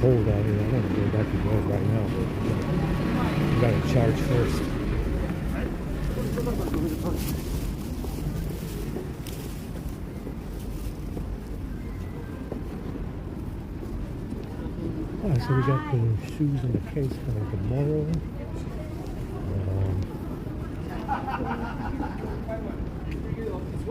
cold out here. I want to go back to bed right now, but we gotta charge first. Alright, so we got the shoes in the case for tomorrow. I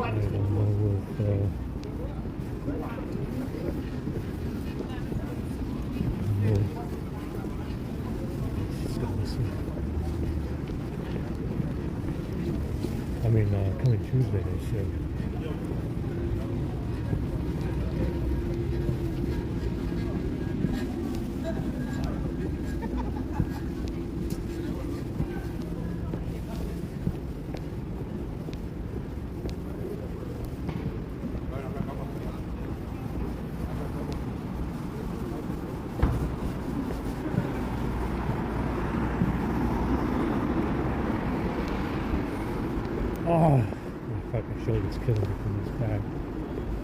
don't know if coming Tuesday they said. Oh, my fucking shoulder's killing me from this back.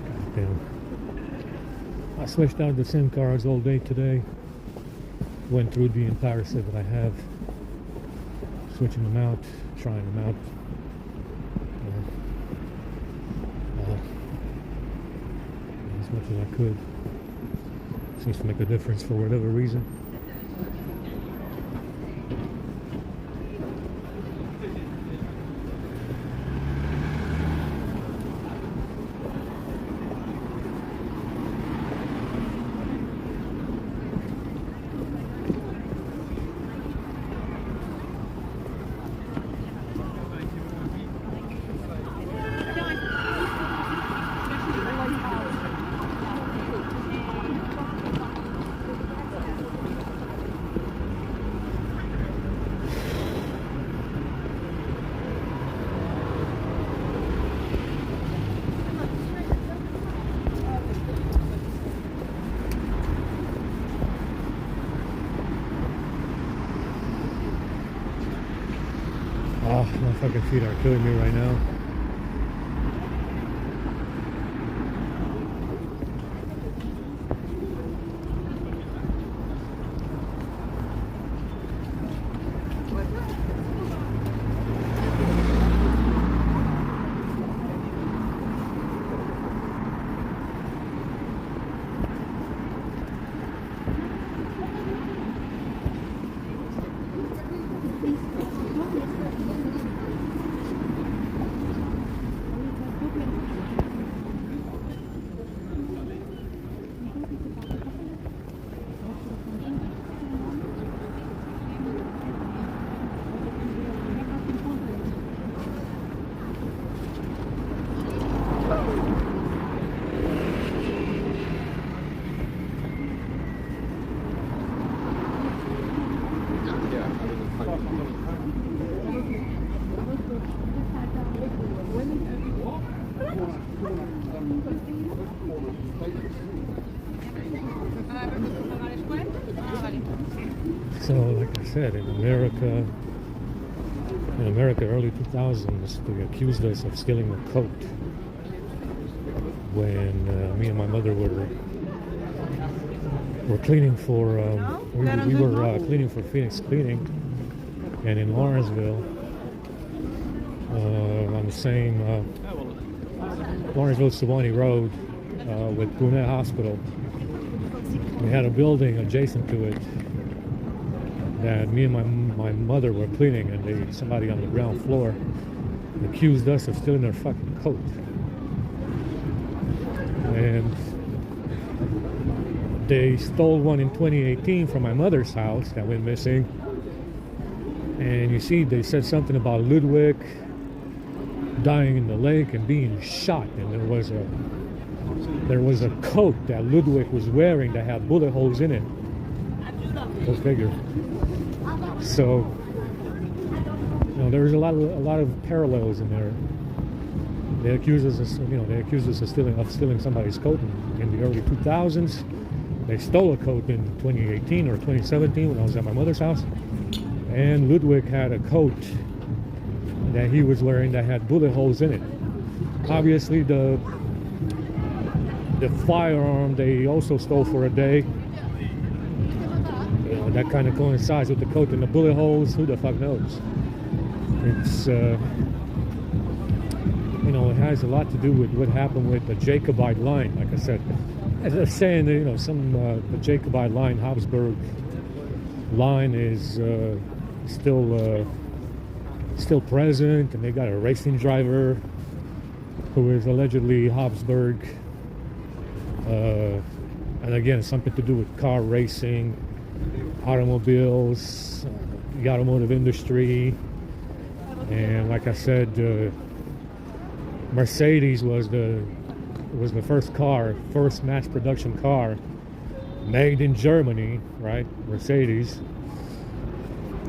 God damn. I switched out the SIM cards all day today. Went through the entire set that I have. Switching them out, trying them out. As much as I could. Seems to make a difference for whatever reason. Oh, my fucking feet are killing me right now. So, like I said, in America, early 2000s, they accused us of stealing a coat when me and my mother were cleaning for we were cleaning for Phoenix Cleaning, and in Lawrenceville, on the same Lawrenceville-Suwannee Road with Gwinnett Hospital, we had a building adjacent to it that me and my mother were cleaning, and somebody on the ground floor accused us of stealing their fucking coat. And they stole one in 2018 from my mother's house that went missing. And you see, they said something about Ludwig dying in the lake and being shot, and there was a coat that Ludwig was wearing that had bullet holes in it. Go figure. So, there was a lot of parallels in there. They accused us of stealing somebody's coat in the early 2000s. They stole a coat in 2018 or 2017 when I was at my mother's house, and Ludwig had a coat that he was wearing that had bullet holes in it. Obviously, the firearm they also stole for a day But that kind of coincides with the coat and the bullet holes. Who the fuck knows? It's you know, it has a lot to do with what happened with the Jacobite line. Like I said, as I was saying, you know, the Jacobite line, Habsburg line is still present, and they got a racing driver who is allegedly Habsburg, and again, something to do with car racing, automobiles, the automotive industry. And like I said, Mercedes was the first mass production car made in Germany, right? Mercedes.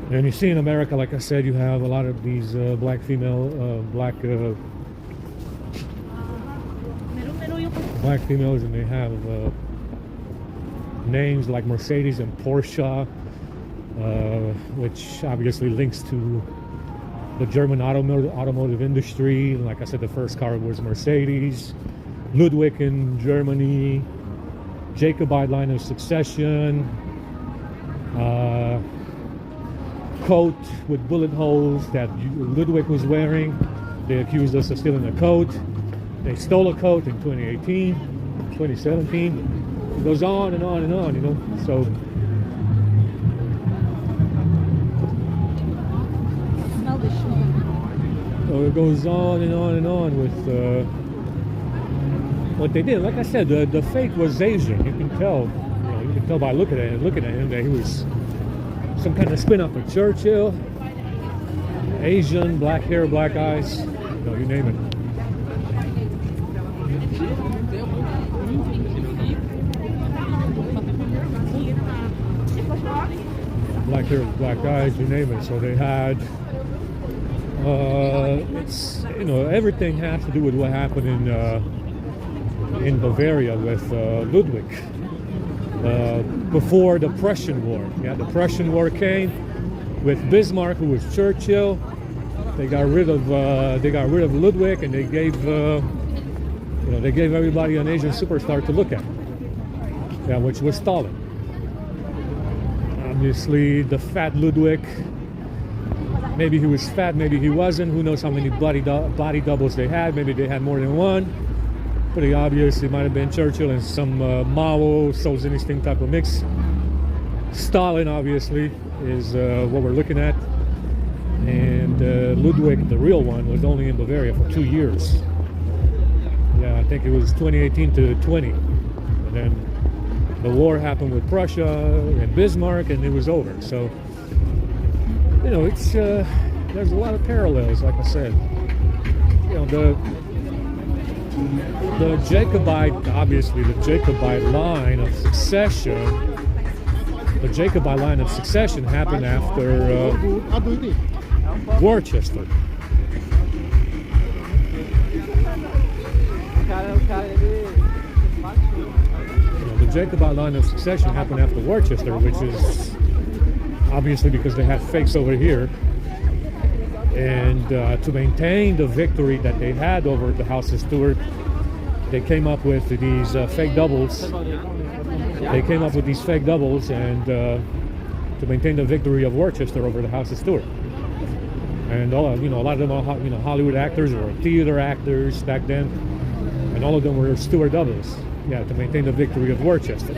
And you see in America, like I said, you have a lot of these black females, and they have names like Mercedes and Porsche, which obviously links to the German automotive industry. And like I said, the first car was Mercedes. Ludwig in Germany, Jacobite line of succession, coat with bullet holes that Ludwig was wearing. They accused us of stealing a coat. They stole a coat in 2018, 2017. It goes on and on and on, you know. So it goes on and on and on with what they did. Like I said, the fake was Asian. You can tell. You know, you can tell by looking at him that he was some kind of spin-off of Churchill. Asian, black hair, black eyes. You know, you name it. Black hair, black eyes, you name it. So they had, it's, you know, everything has to do with what happened in Bavaria with Ludwig before the Prussian War. Yeah, the Prussian War came with Bismarck, who was Churchill. They got rid of Ludwig, and they gave everybody an Asian superstar to look at. Yeah, which was Stalin. Obviously, the fat Ludwig. Maybe he was fat, maybe he wasn't. Who knows how many body doubles they had? Maybe they had more than one. Pretty obvious. It might have been Churchill and some Mao, Solzhenitsyn type of mix. Stalin, obviously, is what we're looking at. And Ludwig, the real one, was only in Bavaria for 2 years. Yeah, I think it was 2018 to 20. And then the war happened with Prussia and Bismarck, and it was over. So, you know, it's there's a lot of parallels, like I said. You know, the Jacobite, obviously, the Jacobite line of succession. The Jacobite line of succession happened after Worcester. The Jacobite line of succession happened after Worcester, which is obviously because they had fakes over here. And to maintain the victory that they had over the House of Stuart, they came up with these fake doubles. They came up with these fake doubles, and to maintain the victory of Worcester over the House of Stuart. And all, you know, a lot of them are, you know, Hollywood actors or theater actors back then, and all of them were Stuart doubles. Yeah, to maintain the victory of Worcester,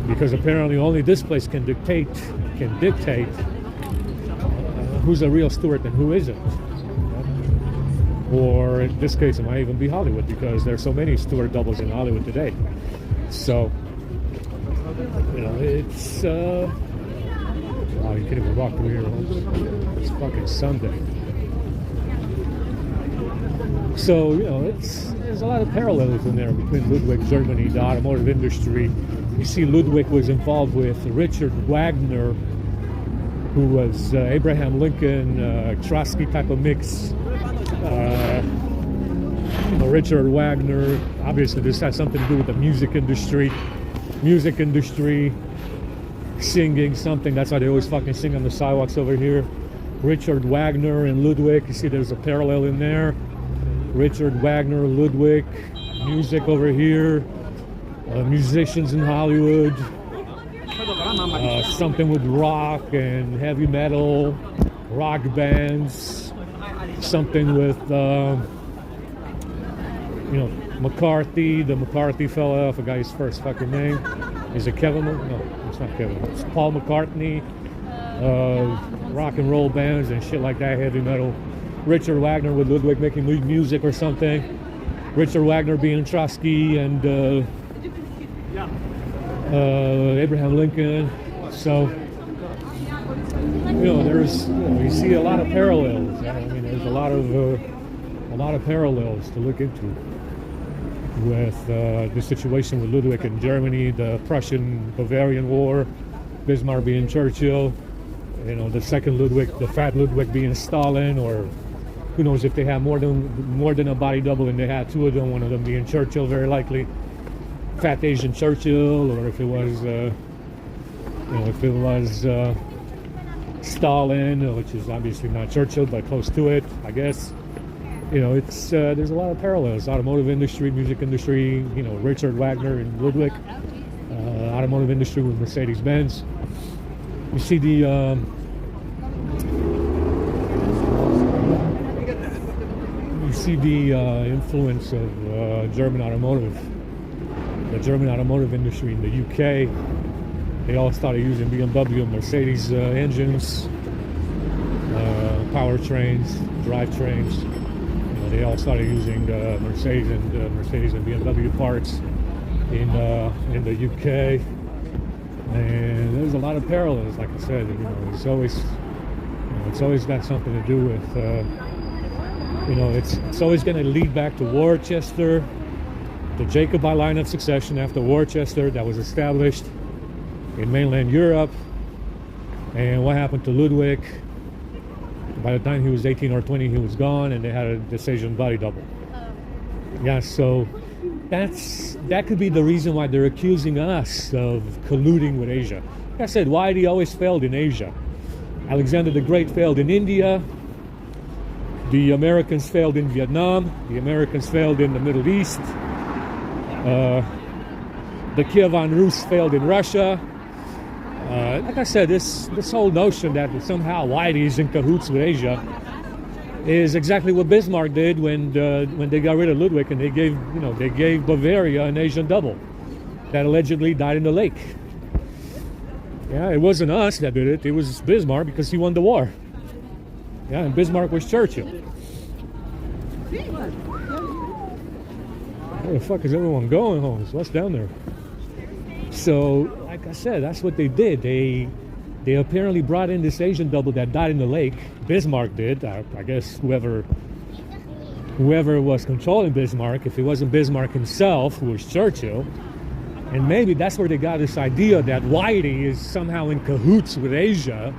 because apparently only this place can dictate who's a real Stuart and who isn't. Or in this case, it might even be Hollywood, because there's so many Stuart doubles in Hollywood today. So, you know, it's wow, you can't even walk through here. It's fucking Sunday. So, you know, there's a lot of parallels in there between Ludwig, Germany, the automotive industry. You see, Ludwig was involved with Richard Wagner, who was Abraham Lincoln, Trotsky type of mix. Richard Wagner, obviously this has something to do with the music industry, singing something. That's why they always fucking sing on the sidewalks over here. Richard Wagner and Ludwig, you see there's a parallel in there. Richard Wagner, Ludwig, music over here, musicians in Hollywood, something with rock and heavy metal, rock bands, something with, McCarthy, the McCarthy fella, I forgot his first fucking name. Is it Kevin? No, it's not Kevin. It's Paul McCartney. Rock and roll bands and shit like that, heavy metal. Richard Wagner with Ludwig making music or something. Richard Wagner being Trotsky and Abraham Lincoln. So, you see a lot of parallels. I mean, there's a lot of parallels to look into with the situation with Ludwig in Germany, the Prussian-Bavarian War, Bismarck being Churchill, the second Ludwig, the fat Ludwig being Stalin, or who knows if they had more than a body double and they had two of them, one of them being Churchill, very likely, fat Asian Churchill, or if it was, Stalin, which is obviously not Churchill, but close to it, I guess. It's there's a lot of parallels. Automotive industry, music industry, Richard Wagner and Ludwig. Automotive industry with Mercedes-Benz. You see the influence of German automotive. The German automotive industry in the UK. They all started using BMW and Mercedes engines, powertrains, drivetrains. They all started using Mercedes and BMW parts in the UK, and there's a lot of parallels. Like I said, it's always got something to do with it's always going to lead back to Worcester, the Jacobite line of succession after Worcester that was established in mainland Europe. And what happened to Ludwig? By the time he was 18 or 20, he was gone, and they had a decision body double. Yeah, so that could be the reason why they're accusing us of colluding with Asia. Like I said, Whitey always failed in Asia. Alexander the Great failed in India. The Americans failed in Vietnam. The Americans failed in the Middle East. The Kievan Rus failed in Russia. Like I said, this whole notion that somehow Whitey is in cahoots with Asia is exactly what Bismarck did when they got rid of Ludwig and they gave Bavaria an Asian double that allegedly died in the lake. Yeah, it wasn't us that did it. It was Bismarck because he won the war. Yeah, and Bismarck was Churchill. Where the fuck is everyone going home? What's down there? So, like I said, that's what they did. They apparently brought in this Asian double that died in the lake. Bismarck did. I guess whoever was controlling Bismarck, if it wasn't Bismarck himself, who was Churchill. And maybe that's where they got this idea that Whitey is somehow in cahoots with Asia.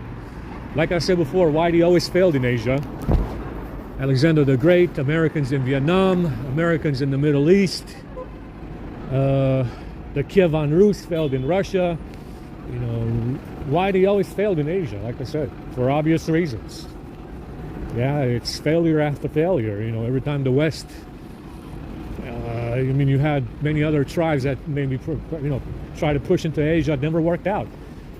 Like I said before, Whitey always failed in Asia. Alexander the Great, Americans in Vietnam, Americans in the Middle East. The Kievan Rus failed in Russia. Whitey always failed in Asia, like I said, for obvious reasons. Yeah, it's failure after failure. Every time the West, you had many other tribes that maybe, try to push into Asia. It never worked out.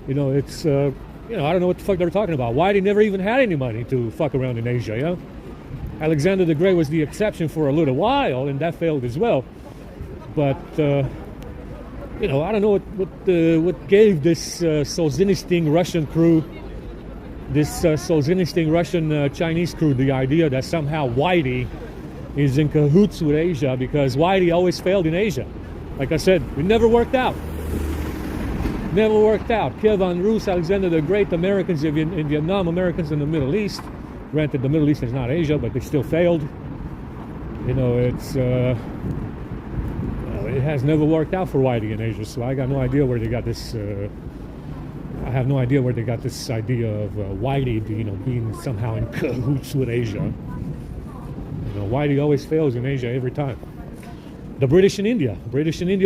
It's, I don't know what the fuck they're talking about. Whitey never even had any money to fuck around in Asia, Alexander the Great was the exception for a little while, and that failed as well. But, I don't know what gave this Solzhenitsyn Russian crew, this Solzhenitsyn Russian Chinese crew, the idea that somehow Whitey is in cahoots with Asia, because Whitey always failed in Asia. Like I said, it never worked out. Never worked out. Kievan Rus, Alexander the Great, Americans in Vietnam, Americans in the Middle East. Granted, the Middle East is not Asia, but they still failed. It's... it has never worked out for Whitey in Asia, so I got no idea where they got this. I have no idea where they got this idea of Whitey, being somehow in cahoots with Asia. Whitey always fails in Asia every time. The British in India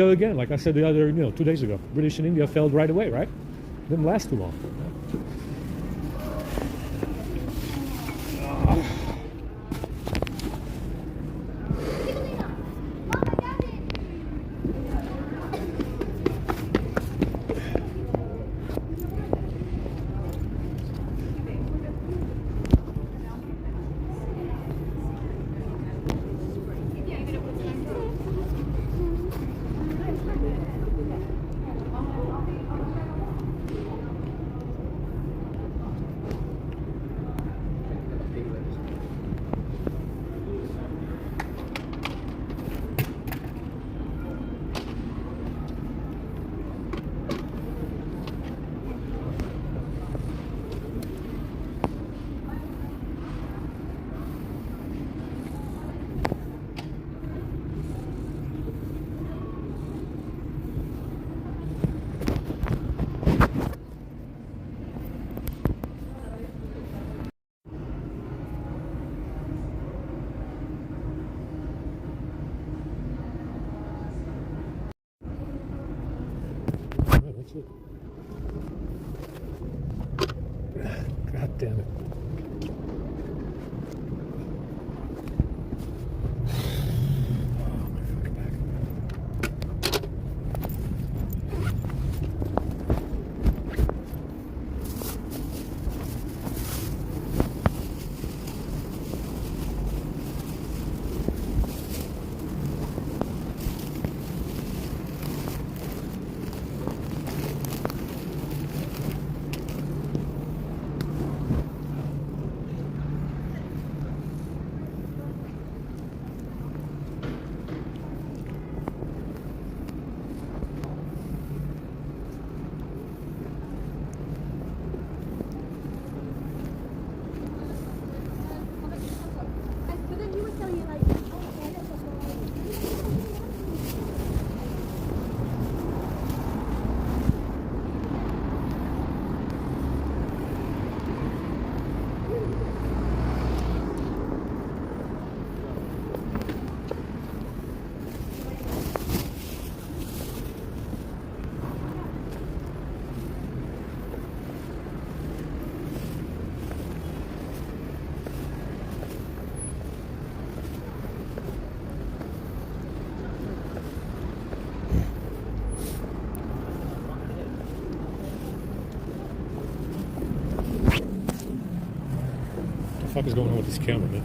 again, like I said the other, 2 days ago. British in India failed right away, right? Didn't last too long. Shit. God damn it. Oh, my fucking back. What the fuck is going on with this camera, man?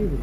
So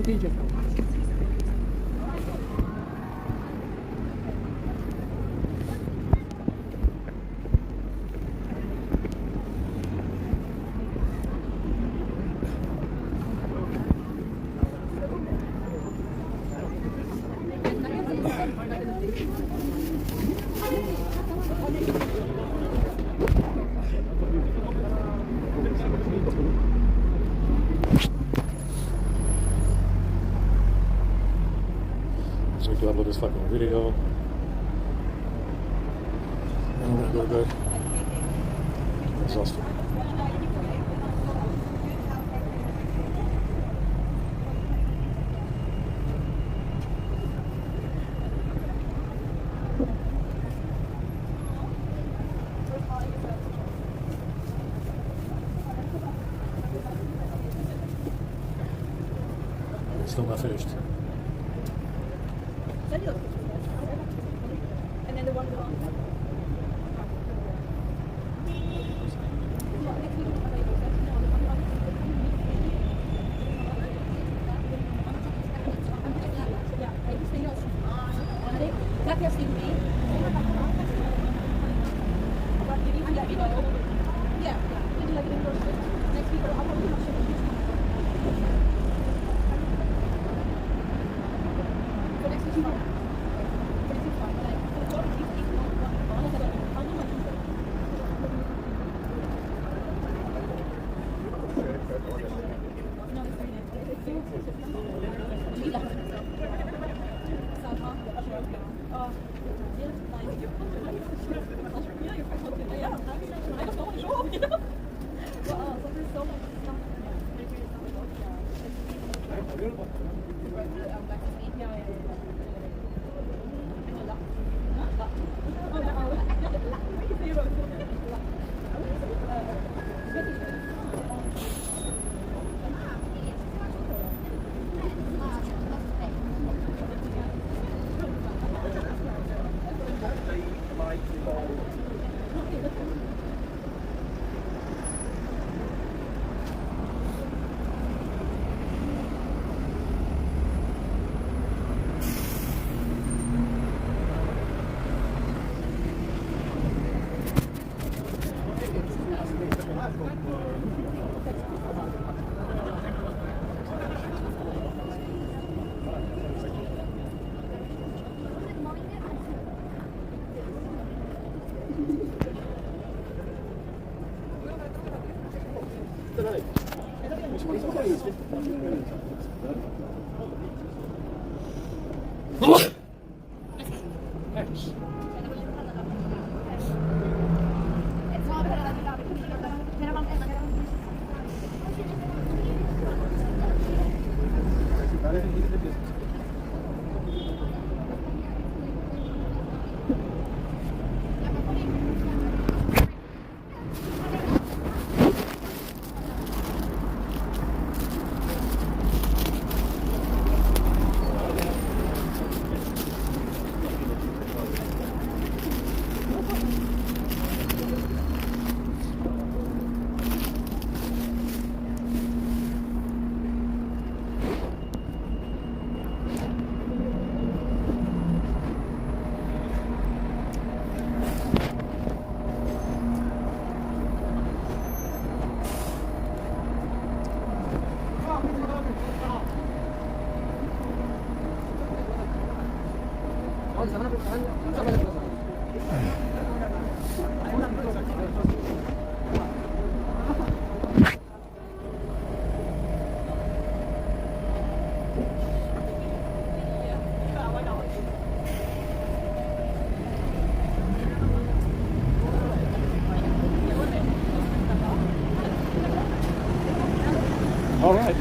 we do upload this fucking video. And I'm gonna go to bed. Exhausted. Still not finished. And then the one All right.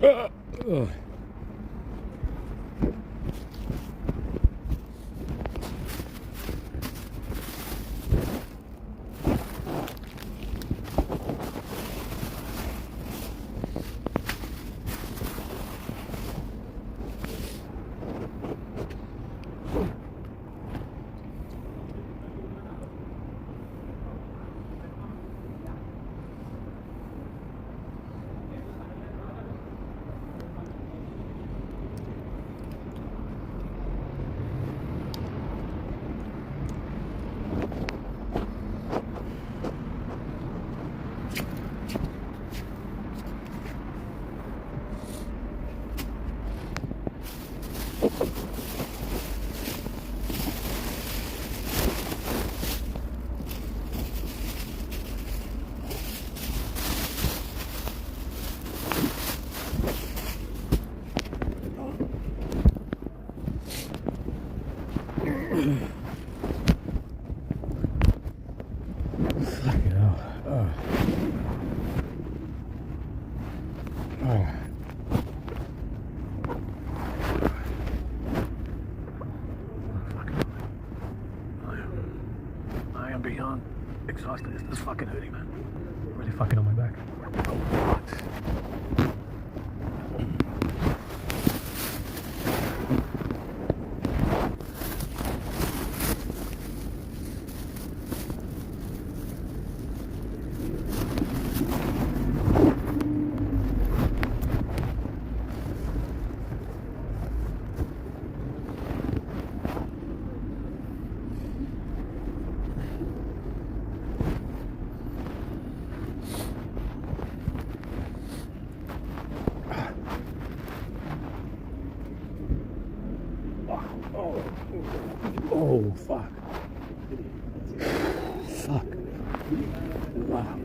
Ugh. Fucking hell. I am beyond exhausted. It's this fucking hoodie, man. Really fucking on my back. What? Oh, fuck. Fuck. Wow.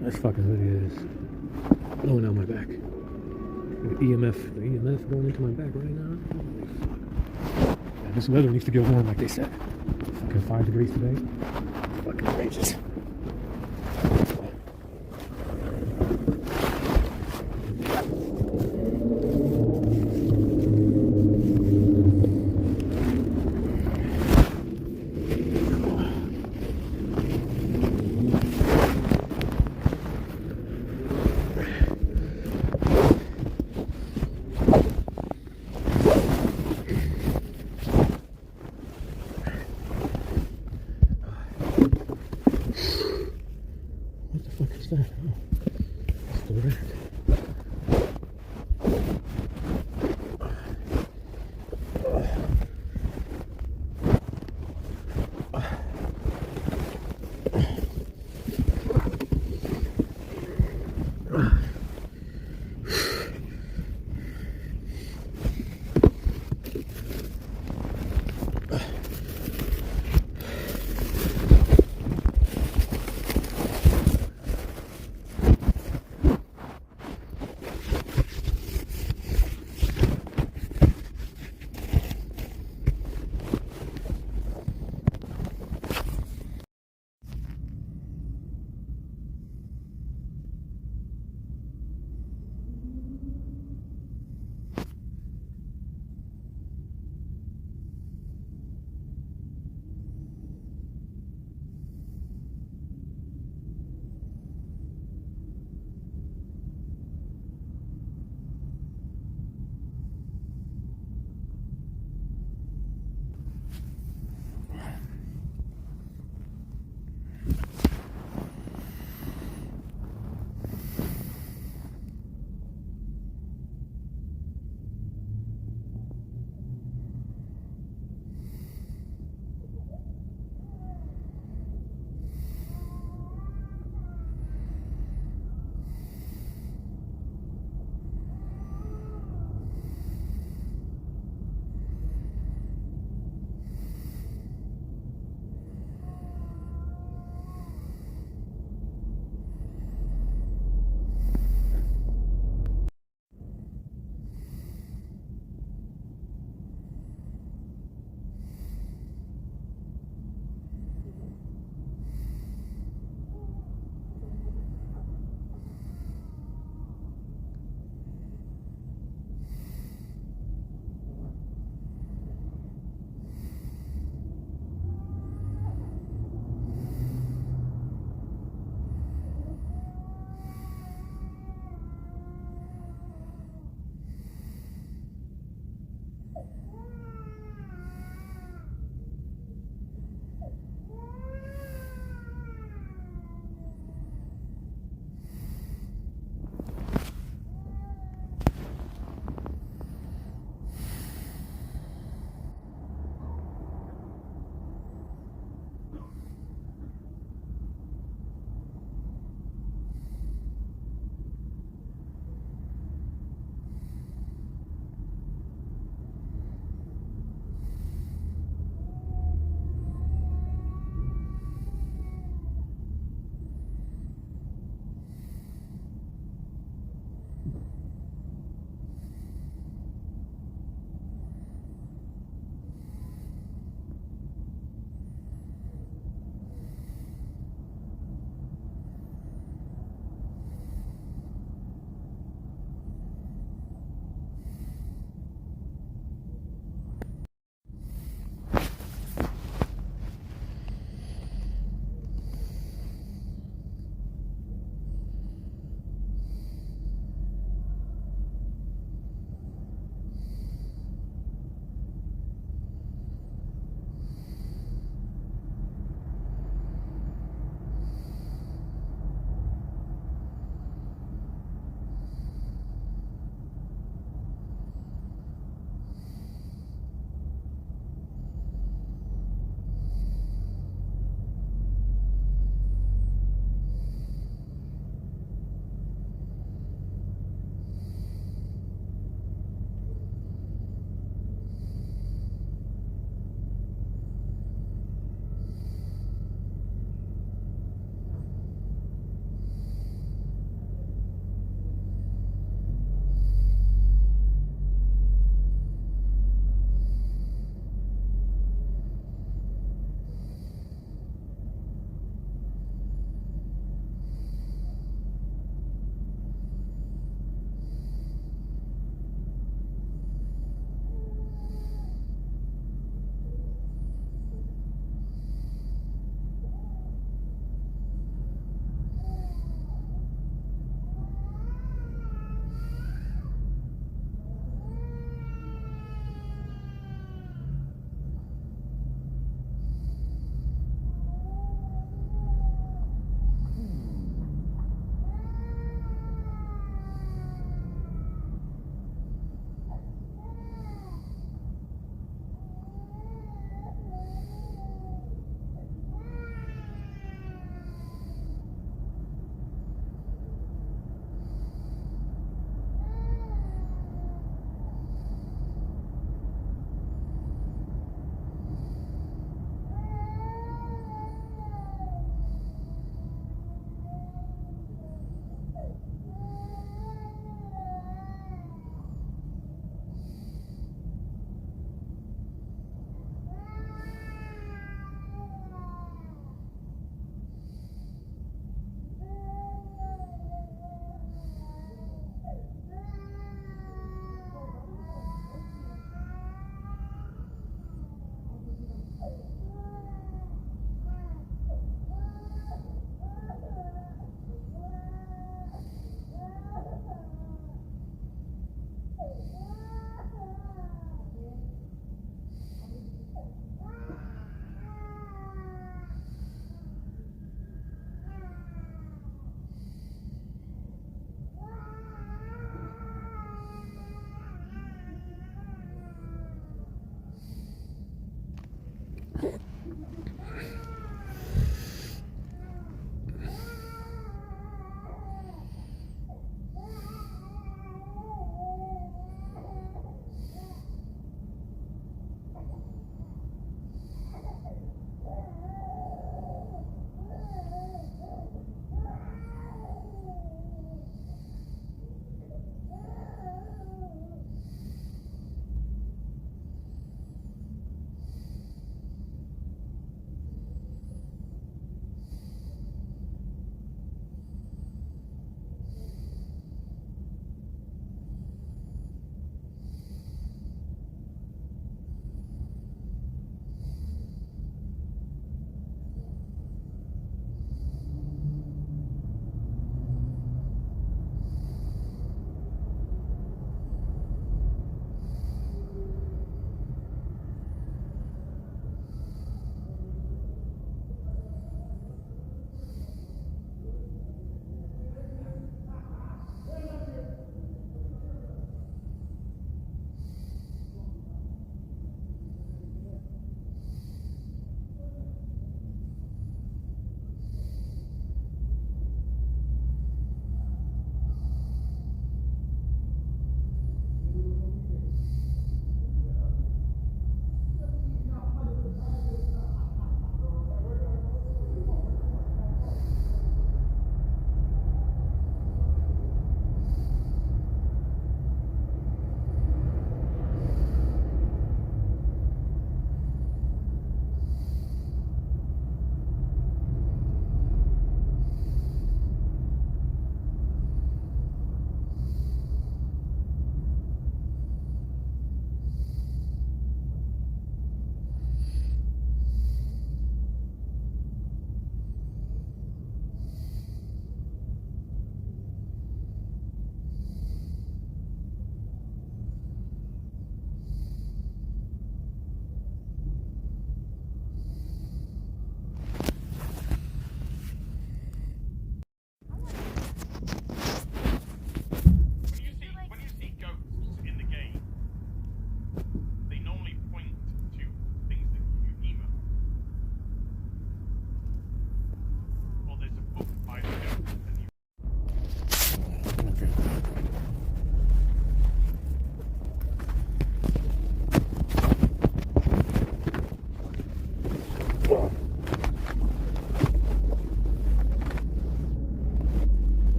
This fucking hoodie is blowing out my back. The EMF going into my back right now. Holy fuck. Yeah, this weather needs to get warm like they said. Fucking 5 degrees today. Fucking outrageous. What the fuck is that? Oh, it's the rat.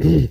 Yeah.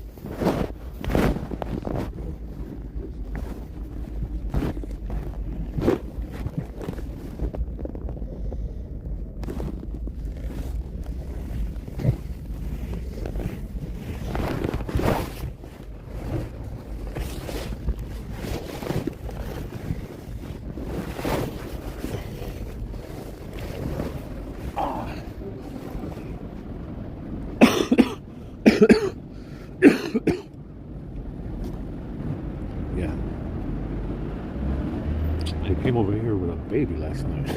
I came over here with a baby last night.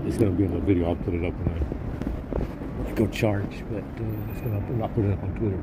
It's gonna be in the video. I'll put it up when I go charge, but I'm not putting it up on Twitter.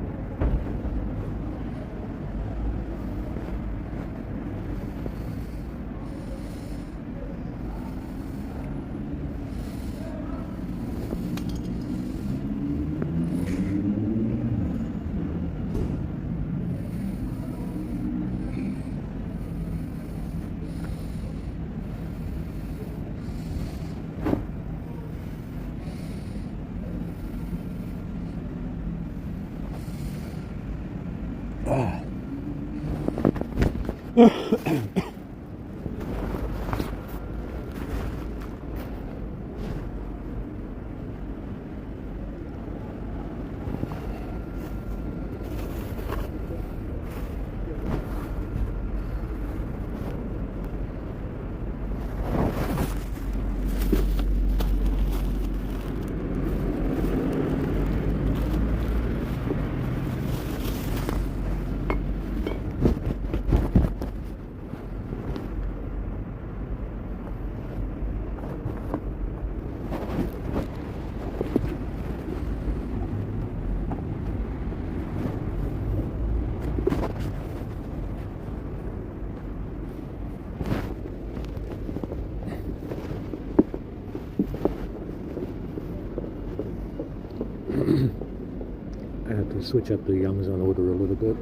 I have to switch up the Amazon order a little bit.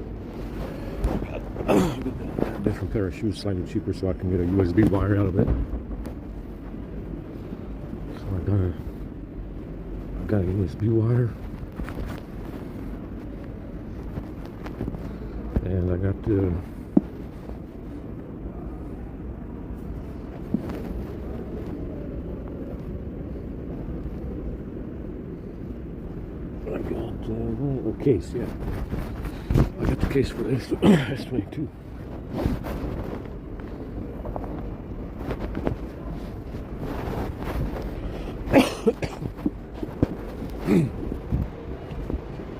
A different pair of shoes, slightly cheaper, so I can get a USB wire out of it. So I got a USB wire, and I got the a case, yeah. I got the case for this S22.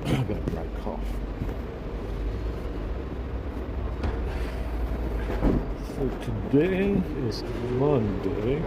I got a dry cough. So today is Monday.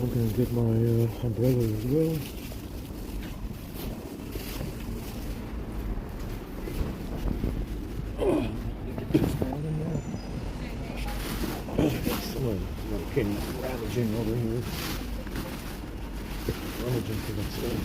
I'm gonna get my umbrella as well. Someone came ravaging over here. Rummaging for that stuff.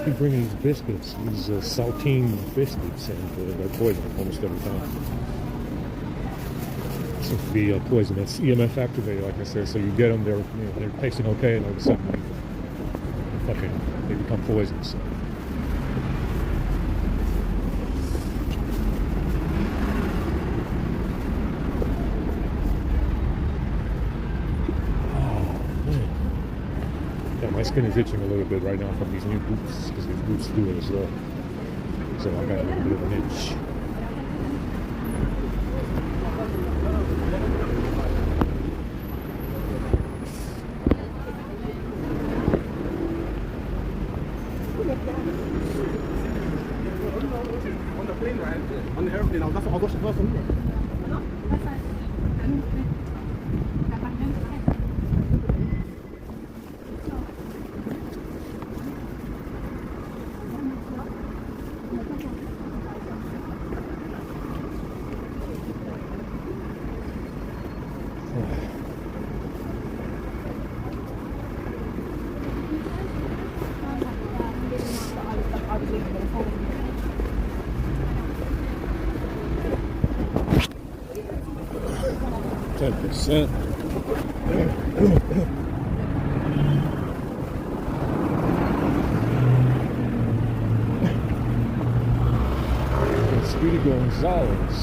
keep bringing these biscuits, these saltine biscuits, and they're poison almost every time. Seems to be poison. It's EMF activated, like I said. So you get them, they're tasting okay, and all of a sudden, they become poison. So. My skin is itching a little bit right now from these new boots, because these boots do it as well. So I got a little bit of an itch. %. Speedy Gonzalez.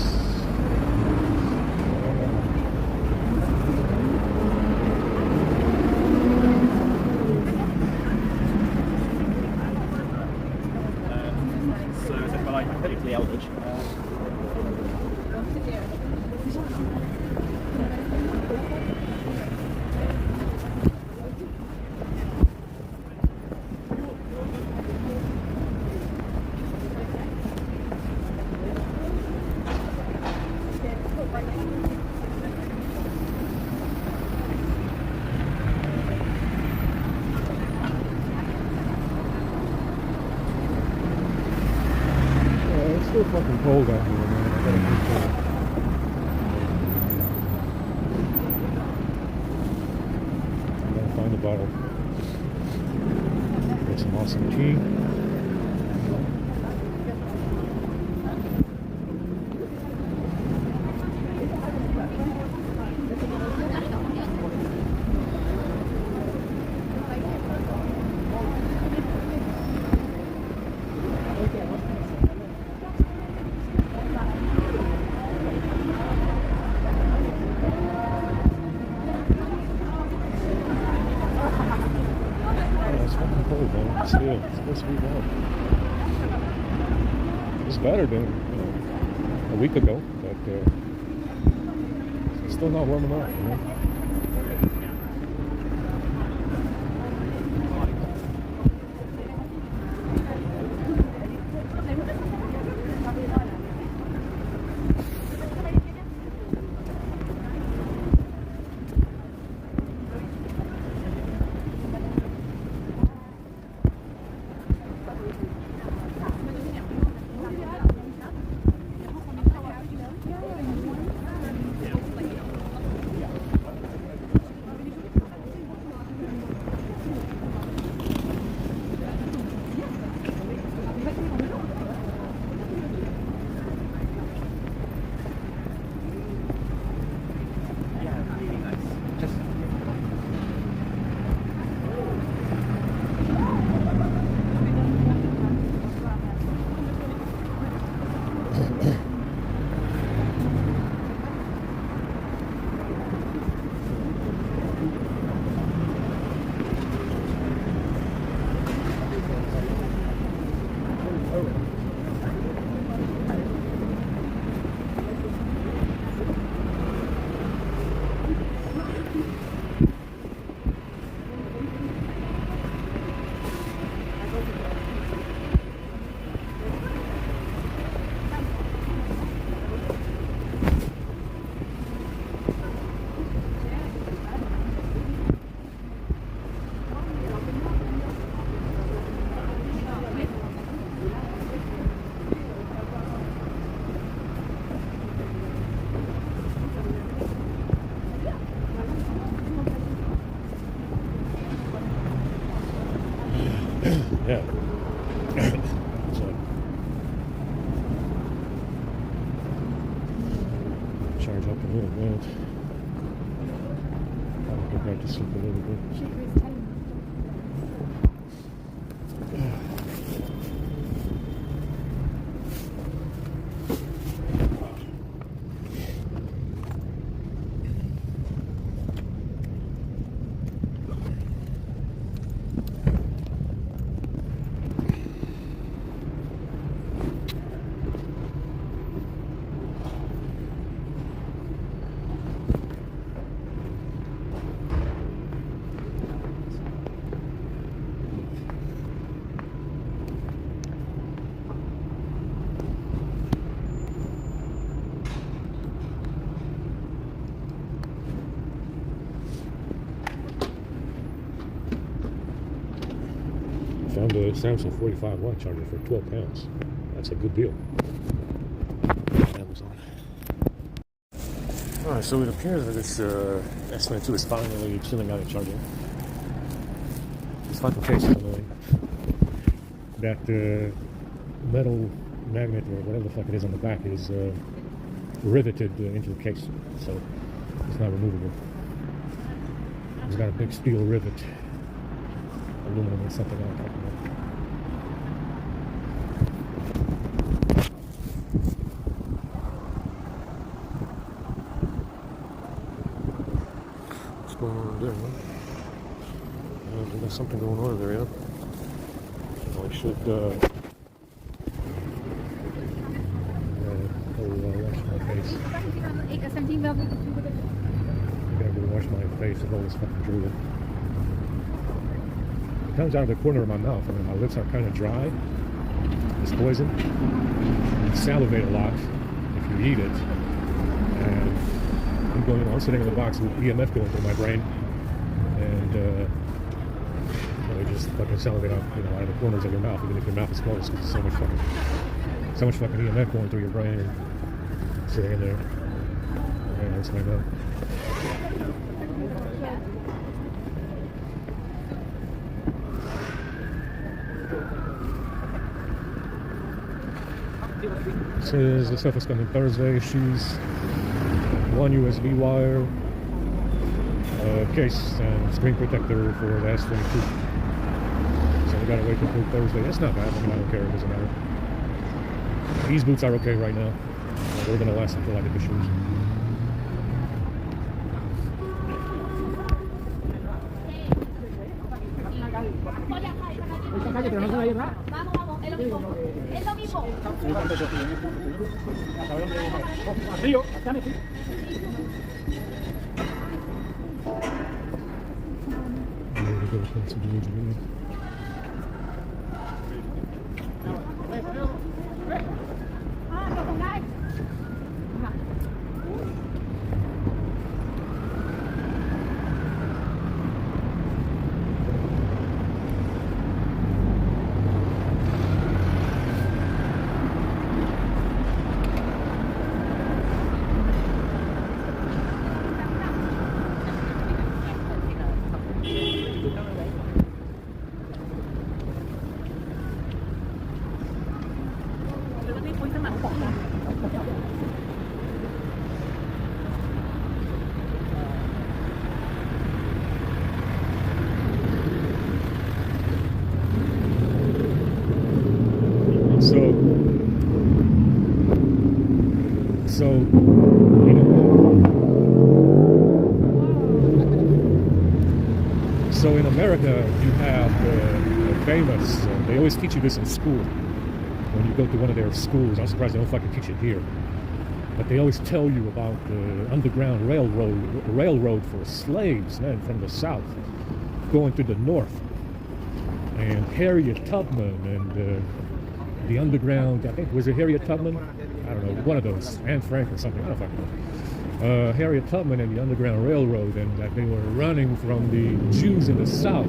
So it's like critically eldritch. It's still fucking cold out here, man. I gotta find a bottle. Get some awesome tea. Still, it's supposed to be warm. It's better than a week ago, but it's still not warm enough. Yeah. went to sleep a little bit. Found a Samsung 45 watt charger for £12. That's a good deal. Amazon. Alright, so it appears that this S22 is finally chilling out at charging. This fucking case is annoying. That metal magnet or whatever the fuck it is on the back is riveted into the case, so it's not removable. It's got a big steel rivet. Aluminum or something like that. What's going on there, man? There's something going on there, yeah? I should wash my face. I gotta go wash my face with all this fucking drool. It comes out of the corner of my mouth. I mean, my lips are kind of dry. It's poison. You salivate a lot if you eat it. And I'm sitting in the box with EMF going through my brain. And you just fucking salivate out, out of the corners of your mouth, even if your mouth is closed, because so much fucking EMF going through your brain and sitting in there. Yeah, that's my mouth. Says the stuff is coming Thursday. Shoes, one USB wire, case, and screen protector for the S22. So we gotta wait until Thursday. That's not bad. I mean, I don't care. It doesn't matter. These boots are okay right now. They're gonna last until I get the shoes. So in America, you have the famous, they always teach you this in school. When you go to one of their schools, I'm surprised they don't fucking teach it here. But they always tell you about the Underground Railroad for slaves, man, from the South, going to the North. And Harriet Tubman and the Underground, I think, was it Harriet Tubman? I don't know, one of those, Anne Frank or something, I don't fucking know. Harriet Tubman and the Underground Railroad, and that they were running from the Jews in the South,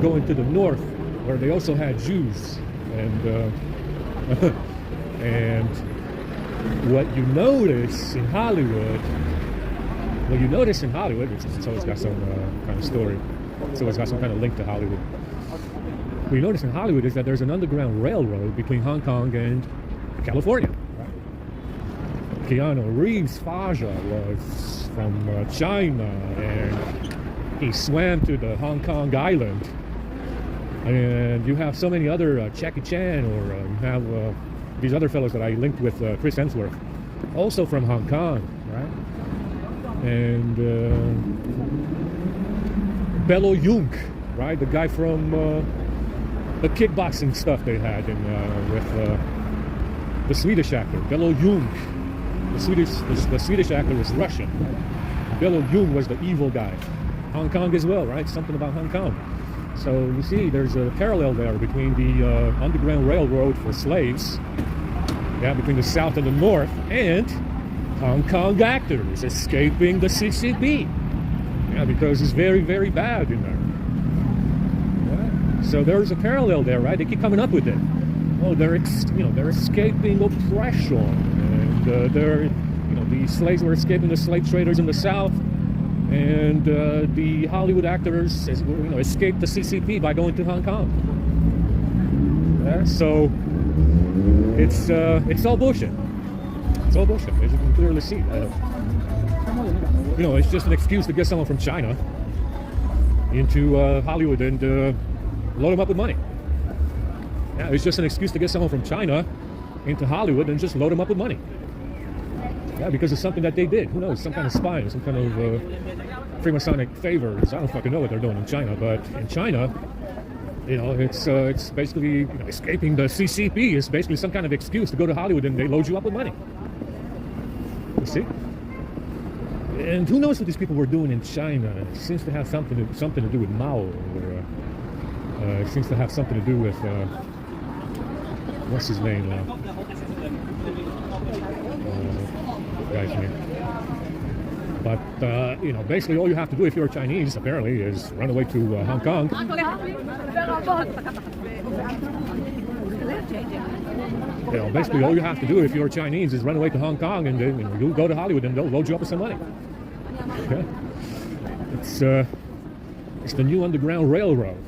going to the North, where they also had Jews. And and what you notice in Hollywood, it's always got some kind of story. It's always got some kind of link to Hollywood. What you notice in Hollywood is that there's an underground railroad between Hong Kong and California. Keanu Reeves' Faja was from China, and he swam to the Hong Kong island. And you have so many other Jackie Chan, or you have these other fellows that I linked with Chris Hemsworth, also from Hong Kong, right? And Bello Young, right? The guy from the kickboxing stuff they had with the Swedish actor, Bello Young. The Swedish actor was Russian. Bello Young was the evil guy. Hong Kong as well, right? Something about Hong Kong. So you see, there's a parallel there between the Underground Railroad for slaves, yeah, between the South and the North, and Hong Kong actors escaping the CCP, yeah, because it's very, very bad in there. Yeah. So there's a parallel there, right? They keep coming up with it. Oh, they're escaping oppression, and the slaves were escaping the slave traders in the South. And the Hollywood actors, escaped the CCP by going to Hong Kong. Yeah, so it's all bullshit. It's all bullshit, as you can clearly see. It's just an excuse to get someone from China into Hollywood and load them up with money. Yeah, it's just an excuse to get someone from China into Hollywood and just load them up with money. Yeah, because it's something that they did. Who knows? Some kind of spying, some kind of Freemasonic favors. I don't fucking know what they're doing in China, but in China, it's basically escaping the CCP is basically some kind of excuse to go to Hollywood, and they load you up with money. You see? And who knows what these people were doing in China? It seems to have something to do with Mao, or it seems to have something to do with what's his name? Guy's name. But basically all you have to do if you're Chinese, apparently, is run away to Hong Kong. Basically all you have to do if you're Chinese is run away to Hong Kong, and then you'll go to Hollywood and they'll load you up with some money. Okay? It's the new Underground Railroad.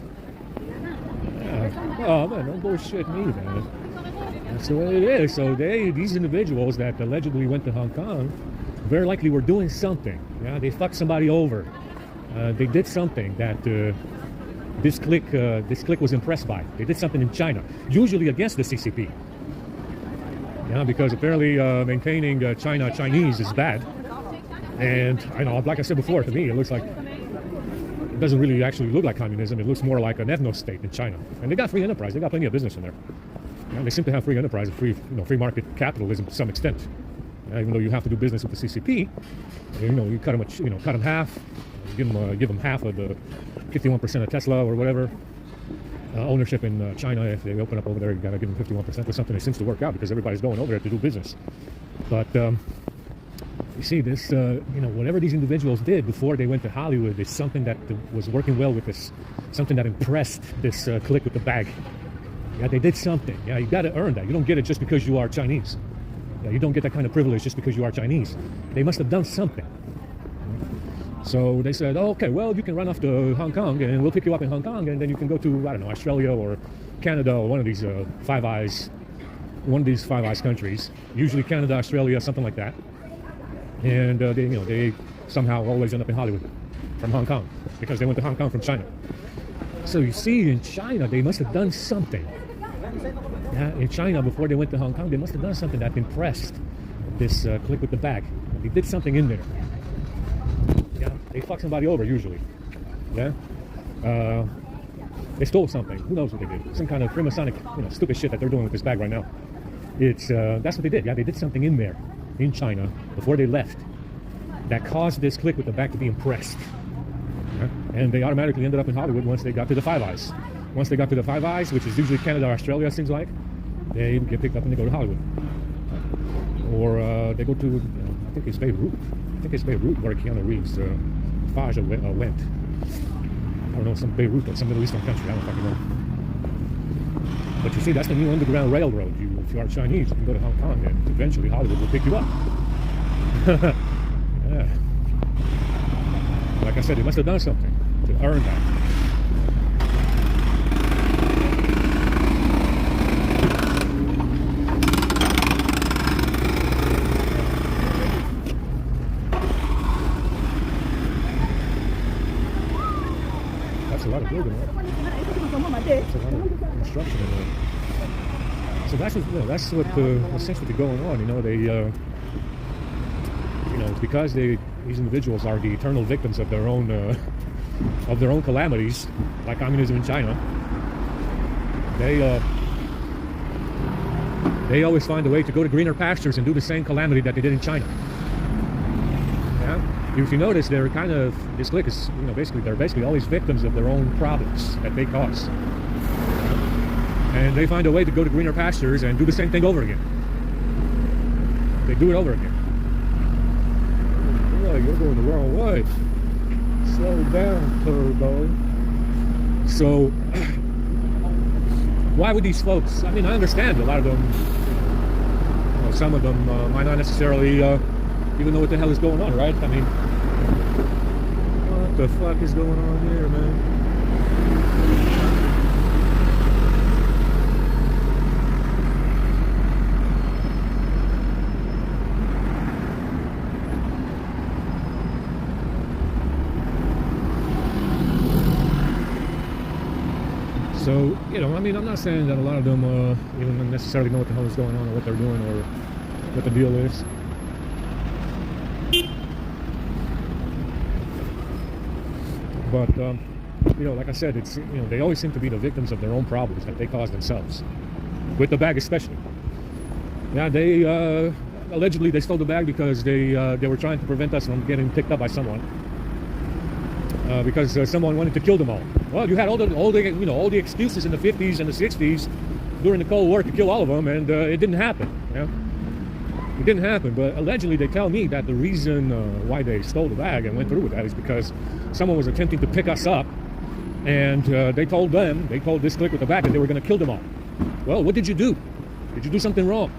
Oh man, don't bullshit me, man. That's the way it is. So these individuals that allegedly went to Hong Kong very likely were doing something. Yeah, they fucked somebody over. They did something that this clique was impressed by. They did something in China, usually against the CCP. Yeah, because apparently maintaining Chinese is bad. And I know, like I said before, to me it looks like it doesn't really actually look like communism. It looks more like an ethno-state in China. And they got free enterprise. They got plenty of business in there. They seem to have free enterprise and free market capitalism to some extent. Even though you have to do business with the CCP, you cut them half, give them half of the 51% of Tesla or whatever ownership in China. If they open up over there, you gotta give them 51% or something. It seems to work out because everybody's going over there to do business. But you see, this whatever these individuals did before they went to Hollywood is something that was working well with this, something that impressed this clique with the bag. Yeah, they did something. Yeah, you got to earn that. You don't get it just because you are Chinese. Yeah, you don't get that kind of privilege just because you are Chinese. They must have done something. So they said, oh, okay, well, you can run off to Hong Kong, and we'll pick you up in Hong Kong, and then you can go to, I don't know, Australia or Canada or one of these Five Eyes countries. Usually Canada, Australia, something like that. And they somehow always end up in Hollywood from Hong Kong because they went to Hong Kong from China. So you see, in China, they must have done something. Yeah, in China, before they went to Hong Kong, they must have done something that impressed this clique with the bag. They did something in there. Yeah, they fuck somebody over usually. Yeah, they stole something. Who knows what they did? Some kind of Freemasonic, stupid shit that they're doing with this bag right now. It's that's what they did. Yeah, they did something in there, in China, before they left, that caused this clique with the bag to be impressed. Yeah? And they automatically ended up in Hollywood once they got to the Five Eyes. Once they got to the Five Eyes, which is usually Canada or Australia, it seems like, they get picked up and they go to Hollywood. Or they go to, I think it's Beirut. Where Keanu Reeves' Faja went. I don't know, some Beirut or some Middle Eastern country. I don't fucking know. But you see, that's the new Underground Railroad. If you are Chinese, you can go to Hong Kong, and eventually Hollywood will pick you up. Yeah. Like I said, they must have done something to earn that. That's a lot of building, right? That's a lot of construction in there. So that's what, that's what essentially going on. They, because these individuals are the eternal victims of their own calamities, like communism in China. They always find a way to go to greener pastures and do the same calamity that they did in China. Yeah? If you notice, they're kind of, this clique is, they're basically always victims of their own problems that they cause. And they find a way to go to greener pastures and do the same thing over again. They do it over again. Oh, you're going the wrong way. Slow down, turbo. So, why would these folks, I understand a lot of them, some of them might not necessarily even know what the hell is going on, right? What the fuck is going on here, man? So, I'm not saying that a lot of them even necessarily know what the hell is going on or what they're doing or what the deal is. But, like I said, it's, they always seem to be the victims of their own problems that they cause themselves. With the bag especially. Yeah, they, allegedly they stole the bag because they were trying to prevent us from getting picked up by someone. Because someone wanted to kill them all. Well, you had all the excuses in the 50s and the 60s during the Cold War to kill all of them, and it didn't happen. It didn't happen. But allegedly, they tell me that the reason why they stole the bag and went through with that is because someone was attempting to pick us up, and they told this clique with the bag that they were going to kill them all. Well, what did you do? Did you do something wrong?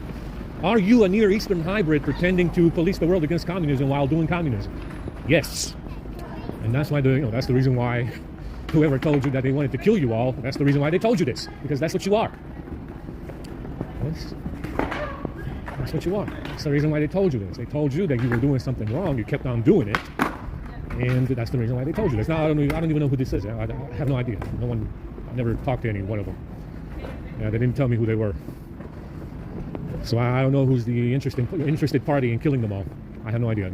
Are you a Near Eastern hybrid pretending to police the world against communism while doing communism? Yes. And that's why that's the reason why whoever told you that they wanted to kill you all, that's the reason why they told you this, because that's what you are. Yes. That's what you are. That's the reason why they told you this. They told you that you were doing something wrong. You kept on doing it, and that's the reason why they told you this. Now I don't even know who this is. I have no idea. I never talked to any one of them. Yeah, they didn't tell me who they were. So I don't know who's the interested party in killing them all. I have no idea. I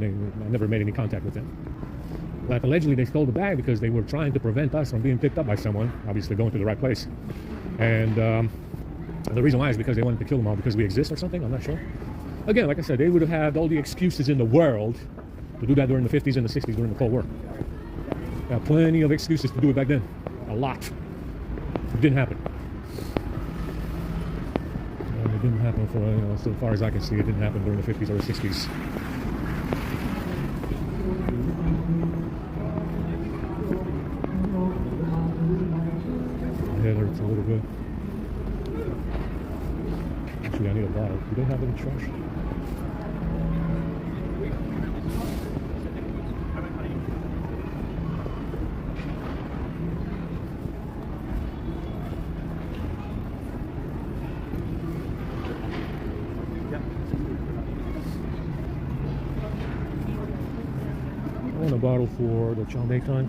never made any contact with them. But allegedly they stole the bag because they were trying to prevent us from being picked up by someone, obviously going to the right place. And the reason why is because they wanted to kill them all because we exist or something, I'm not sure. Again, like I said, they would have had all the excuses in the world to do that during the 50s and the 60s during the Cold War. They had plenty of excuses to do it back then. A lot. It didn't happen. And it didn't happen for, so far as I can see, it didn't happen during the 50s or the 60s. My head hurts a little bit. Actually, I need a bottle. Do they have any trash? I want a bottle for the chow mein time.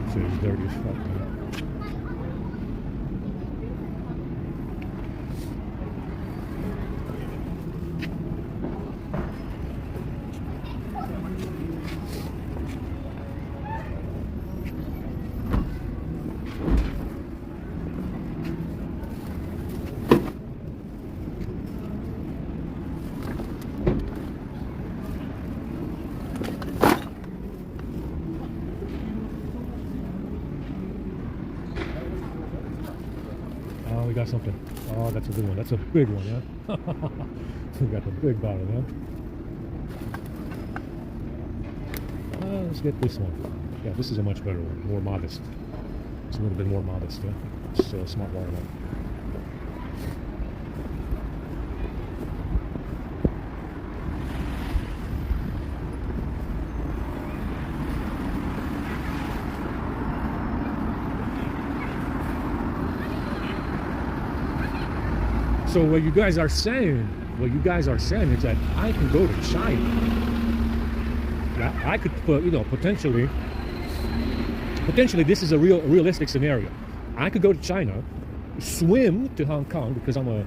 It's dirty as fuck, man. We got something. Oh, that's a good one. That's a big one, yeah? We got the big bottle, yeah? Let's get this one. Yeah, this is a much better one. More modest. It's a little bit more modest, yeah? It's a smart water one. So what you guys are saying is that I can go to China. I could put, potentially potentially this is a realistic scenario. I could go to China, swim to Hong Kong because I'm a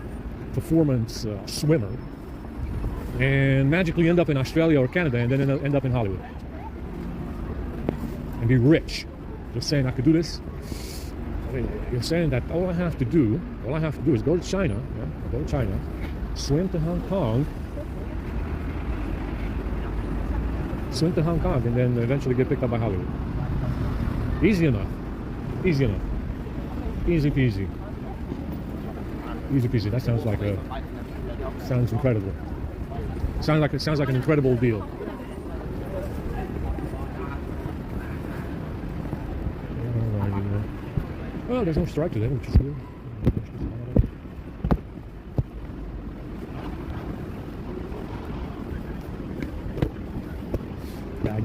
performance swimmer, and magically end up in Australia or Canada, and then end up in Hollywood and be rich. You're saying I could do this? I mean, you're saying that all I have to do is go to China, go to China, swim to Hong Kong, and then eventually get picked up by Hollywood. Easy enough. Easy peasy. Easy peasy. That sounds incredible. Sounds like an incredible deal. Well, there's no strike today, which is good. Yeah, I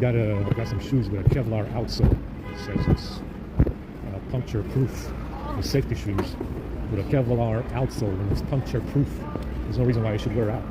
got some shoes with a Kevlar outsole. It says it's puncture proof. The safety shoes with a Kevlar outsole, and it's puncture proof. There's no reason why you should wear out.